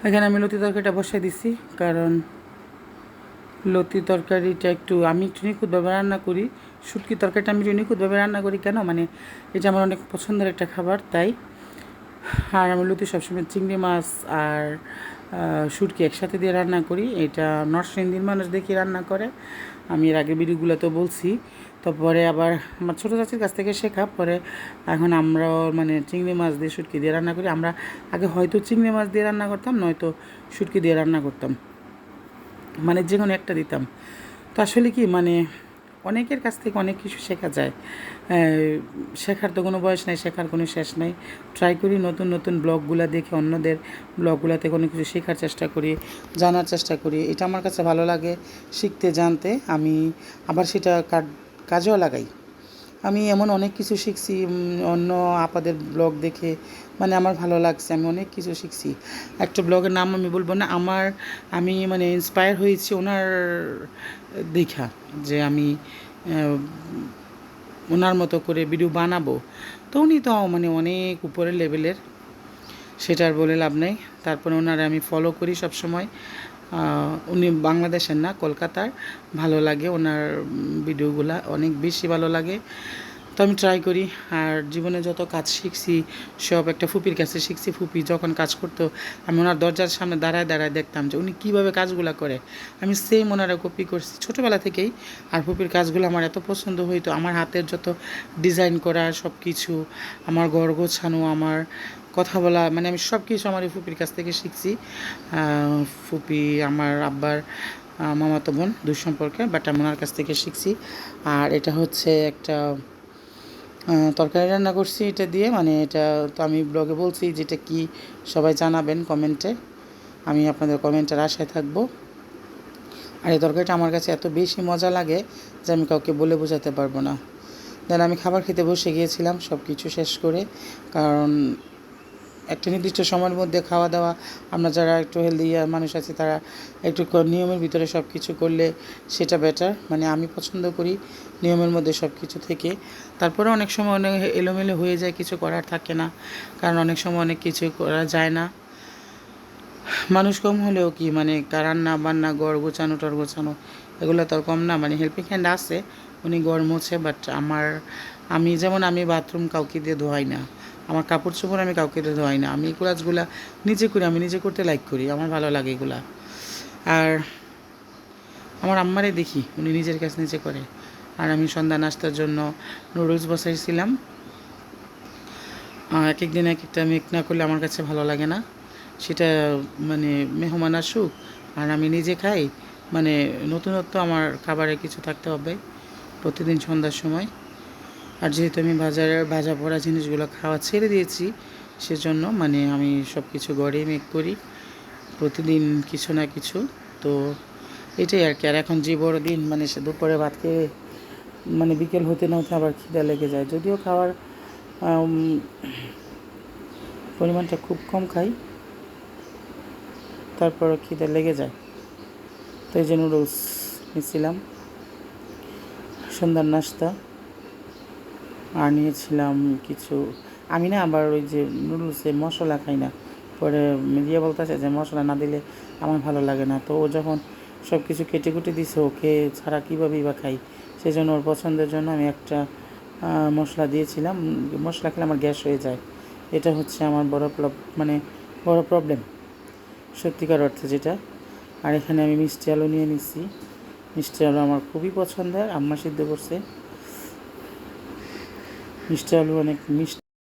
এখানে আমি লতি তরকারিটা বসাই দিছি, কারণ লতি তরকারিটা আমি একটু নিখুঁতভাবে রান্না করি। শুটকি তরকারিটা আমি একটু নিখুঁতভাবে রান্না করি কেন, মানে এটা আমার অনেক পছন্দের একটা খাবার, তাই। আর আমি লতি সবসময় চিংড়ি মাছ আর শুটকি একসাথে দিয়ে রান্না করি। এটা নরসিংদীর মানুষ দেখি রান্না করে, আমি এর আগে ভিডিওগুলোতে বলছি। তারপরে আবার আমার ছোটো চাচির কাছ থেকে শেখা, পরে এখন আমরাও মানে চিংড়ি মাছ দিয়ে শুটকি দিয়ে রান্না করি। আমরা আগে হয়তো চিংড়ি মাছ দিয়ে রান্না করতাম, নয়তো শুটকি দিয়ে রান্না করতাম, মানে যে কোনো একটা দিতাম। তো আসলে কি মানে অনেকের কাছ থেকে অনেক কিছু শেখা যায়। শেখার তো কোনো বয়স নাই, শেখার কোনো শেষ নাই। ট্রাই করি নতুন নতুন ব্লগগুলো দেখে, অন্যদের ব্লগগুলো থেকে অনেক কিছু শেখার চেষ্টা করি, জানার চেষ্টা করি। এটা আমার কাছে ভালো লাগে শিখতে, জানতে। আমি আবার সেটা কাজেও লাগাই। আমি এমন অনেক কিছু শিখছি অন্য আপাদের ব্লগ দেখে, মানে আমার ভালো লাগছে, আমি অনেক কিছু শিখছি। একটা ব্লগের নাম আমি বলবো না, আমি মানে ইন্সপায়ার হয়েছি ওনার দেখা, যে আমি ওনার মতো করে ভিডিও বানাবো। তো উনি তো মানে অনেক উপরের লেভেলের, সেটা আর বলে লাভ নেই। তারপরে ওনারা আমি ফলো করি সব সময়। উনি বাংলাদেশের না, কলকাতার। ভালো লাগে ওনার ভিডিওগুলা, অনেক বেশি ভালো লাগে। তো আমি ট্রাই করি। আর জীবনে যত কাজ শিখছি সব একটা ফুপির কাছে শিখছি। ফুপি যখন কাজ করতো, আমি ওনার দরজার সামনে দাঁড়ায় দাঁড়ায় দেখতাম যে উনি কীভাবে কাজগুলো করে। আমি সেম ওনারা কপি করছি ছোটোবেলা থেকেই। আর ফুপির কাজগুলো আমার এত পছন্দ হইতো, আমার হাতের যত ডিজাইন করা সব কিছু, আমার ঘর গোছানো, আমার কথা বলা, মানে আমি সব কিছু আমার এই ফুপির কাছ থেকে শিখছি। ফুপি আমার আব্বার মামাতো বোন, দুই সম্পর্কে, বাট আমি ওনার কাছ থেকে শিখছি। আর এটা হচ্ছে একটা তরকারি রান্না করছি এটা দিয়ে, মানে এটা তো আমি ব্লগে বলছি যেটা কি সবাই জানাবেন কমেন্টে, আমি আপনাদের কমেন্টের আশায় থাকবো। আর এই তরকারিটা আমার কাছে এত বেশি মজা লাগে যে আমি কাউকে বলে বোঝাতে পারবো না। দেন আমি খাবার খেতে বসে গিয়েছিলাম সব কিছু শেষ করে, কারণ একটা নির্দিষ্ট সময়ের মধ্যে খাওয়া দাওয়া, আমরা যারা একটু হেলদি মানুষ আছি তারা একটু নিয়মের ভিতরে সব কিছু করলে সেটা বেটার। মানে আমি পছন্দ করি নিয়মের মধ্যে সব কিছু থেকে। তারপরে অনেক সময় অনেক এলোমেলো হয়ে যায়, কিছু করার থাকে না, কারণ অনেক সময় অনেক কিছু করা যায় না। মানুষ কম হলেও কি মানে রান্না বান্না, ঘর গোছানো টর গোছানো, এগুলো তো আর কম না। মানে হেল্পিং হ্যান্ড আছে, উনি ঘর মোছে, বাট আমি বাথরুম কাউকে দিয়ে ধোয়াই না, আমার কাপড় চোপড় আমি কাউকে দিয়ে ধোয়াই না। আমি এই কাজগুলো নিজে করি, আমি নিজে করতে লাইক করি, আমার ভালো লাগে এগুলা। আর আমার আম্মারে দেখি উনি নিজের কাজ নিজে করে। আর আমি সন্ধ্যা নাস্তার জন্য নুডলস বসাইছিলাম। এক এক দিন এক একটা মেক না করলে আমার কাছে ভালো লাগে না। সেটা মানে মেহমান আসুক আর আমি নিজে খাই, মানে নতুনত্ব আমার খাবারে কিছু থাকতে হবে প্রতিদিন সন্ধ্যার সময়। আর যেহেতু আমি ভাজা পোড়া জিনিসগুলো খাওয়া ছেড়ে দিয়েছি, সেজন্য মানে আমি সব কিছু ঘরেই মেক করি প্রতিদিন কিছু না কিছু। তো এটাই আর কি। আর এখন যে বড় দিন, মানে সে দুপুরে ভাত খেয়ে মানে বিকেল হতে না হতে আবার খিদা লেগে যায়, যদিও খাওয়ার পরিমাণটা খুব কম খাই, তারপরও খিদে লেগে যায়। তো এই যে নুডলস নিয়েছিলাম সন্ধ্যার নাস্তা, আর নিয়েছিলাম কিছু। আমি না আবার ওই যে নুডলসে মশলা খাই না, পরে দিয়ে বলতেছে যে মশলা না দিলে আমার ভালো লাগে না। তো ও যখন সব কিছু কেটে কুটে দিছে, ওকে ছাড়া কীভাবেই বা খাই, সেই জন্য ওর পছন্দের জন্য আমি একটা মশলা দিয়েছিলাম। মশলা খেলে আমার গ্যাস হয়ে যায়, এটা হচ্ছে আমার বড় প্রবলেম সত্যিকার অর্থে যেটা। আর এখানে আমি মিষ্টি আলু নিয়ে নিচ্ছি। মিষ্টি আলু আমার খুবই পছন্দের, আম্মা সিদ্ধ করছে। মিষ্টি আলু অনেক মিষ্টি।